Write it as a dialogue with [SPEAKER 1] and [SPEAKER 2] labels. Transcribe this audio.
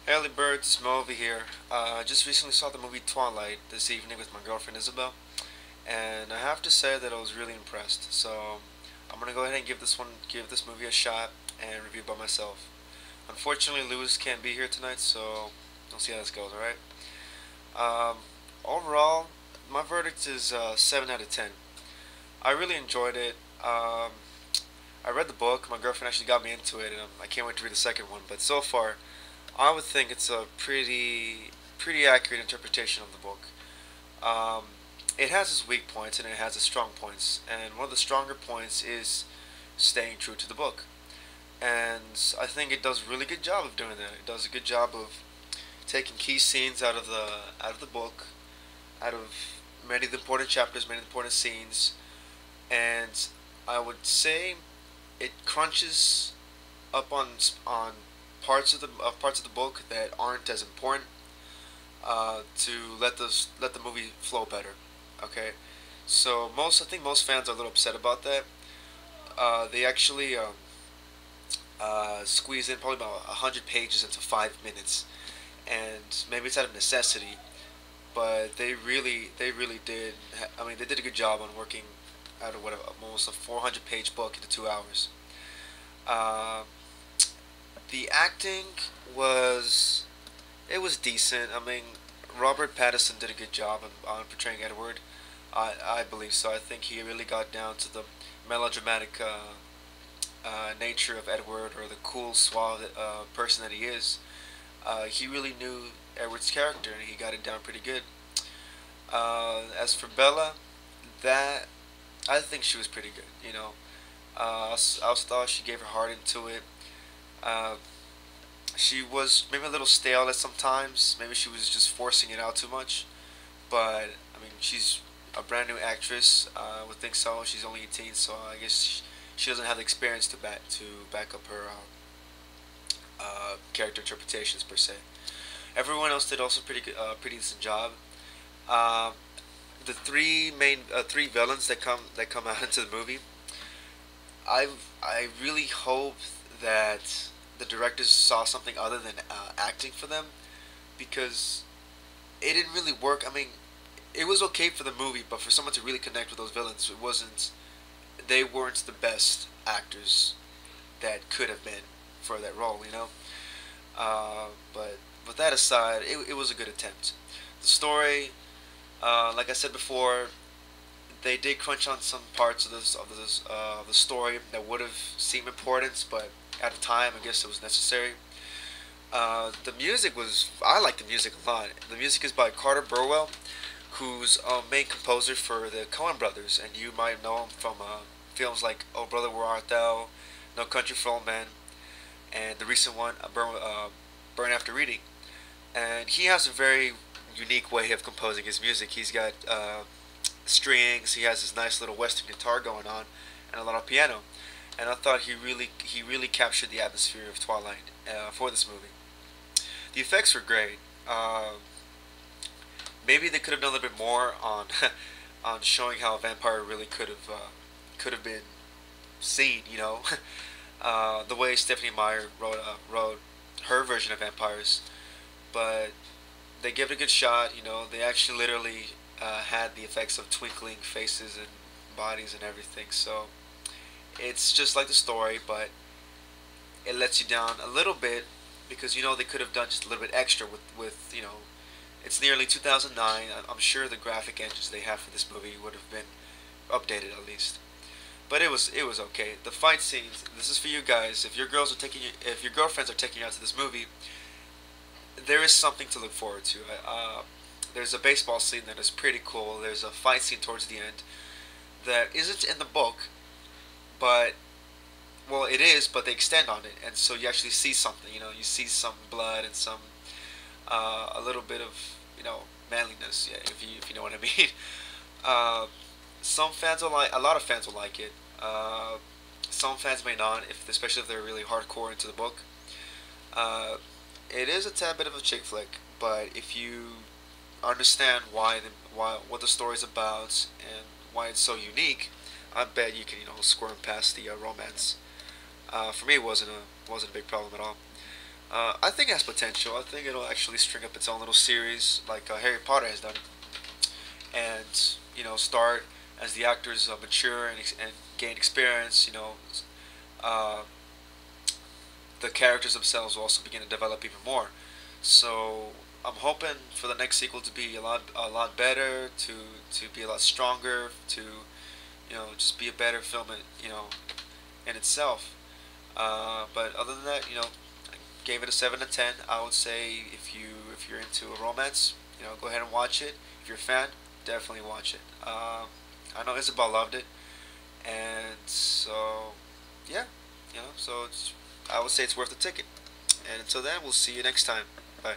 [SPEAKER 1] Early Birds, Mo over here. I just recently saw the movie Twilight this evening with my girlfriend Isabel, and I have to say that I was really impressed. So I'm gonna go ahead and give this movie a shot and review by myself. Unfortunately, Lewis can't be here tonight, so we'll see how this goes. All right. Um, Overall, my verdict is 7 out of 10. I really enjoyed it. I read the book. My girlfriend actually got me into it, and I can't wait to read the second one. But so far, I would think it's a pretty accurate interpretation of the book. Um, it has its weak points and it has its strong points, and one of the stronger points is staying true to the book. And I think it does a really good job of doing that. It does a good job of taking key scenes out of the book, out of many of the important chapters, many of the important scenes, and I would say it crunches up on parts of the book that aren't as important to let the movie flow better. Okay, so I think most fans are a little upset about that. They actually squeeze in probably about 100 pages into 5 minutes, and maybe it's out of necessity, but they really did. I mean, they did a good job on working out of what almost a 400-page book into 2 hours. Uh, the acting was it was decent. I mean, Robert Pattinson did a good job on portraying Edward. I believe so. I think he really got down to the melodramatic nature of Edward, or the cool, suave person that he is. He really knew Edward's character, and he got it down pretty good. As for Bella, that I think she was pretty good. You know, I also thought she gave her heart into it. Uh, she was maybe a little stale at sometimes. Maybe she was just forcing it out too much. But I mean, she's a brand new actress. I would think so. She's only 18, so I guess she doesn't have the experience to back up her character interpretations per se. Everyone else did also pretty decent job. Uh, the three villains that come out into the movie, I really hope that the directors saw something other than acting for them, because it didn't really work. I mean, it was okay for the movie, but for someone to really connect with those villains, it wasn't. They weren't the best actors that could have been for that role, you know. But with that aside, it was a good attempt. The story, like I said before, they did crunch on some parts of the story that would have seemed important, but at the time, I guess it was necessary. The music was I like the music a lot. The music is by Carter Burwell, who's a main composer for the Coen Brothers, and you might know him from films like Oh Brother Where Art Thou, No Country for Old Men, and the recent one Burn After Reading. And he has a very unique way of composing his music. He's got strings. He has this nice little Western guitar going on, and a lot of piano. And I thought he really captured the atmosphere of Twilight for this movie. The effects were great. Maybe they could have done a little bit more on on showing how a vampire really could have been seen. You know, the way Stephanie Meyer wrote her version of vampires, but they gave it a good shot. You know, they actually literally had the effects of twinkling faces and bodies and everything. So it's just like the story, but it lets you down a little bit, because they could have done just a little bit extra with. It's nearly 2009. I'm sure the graphic engines they have for this movie would have been updated at least. But it was okay. The fight scenes. This is for you guys. If your girlfriends are taking you out to this movie, there is something to look forward to. There's a baseball scene that is pretty cool. There's a fight scene towards the end that isn't in the book, but well, it is, but they extend on it, and so you actually see something. You see some blood and some a little bit of manliness. Yeah, if you know what I mean. Uh, some fans will like. A lot of fans will like it. Some fans may not, especially if they're really hardcore into the book. Uh, it is a tad bit of a chick flick, but if you understand why what the story's about and why it's so unique, I bet you can squirm past the romance. For me, it wasn't a big problem at all. I think it has potential. I think it'll actually string up its own little series like Harry Potter has done, and start as the actors mature and gain experience. Uh, the characters themselves will also begin to develop even more. So I'm hoping for the next sequel to be a lot better, to be a lot stronger, to just be a better film in itself. But other than that, I gave it a 7 to 10. I would say if you're into a romance, go ahead and watch it. If you're a fan, definitely watch it. I know Isabel loved it, and so yeah, so I would say it's worth the ticket. And until then, we'll see you next time. Bye.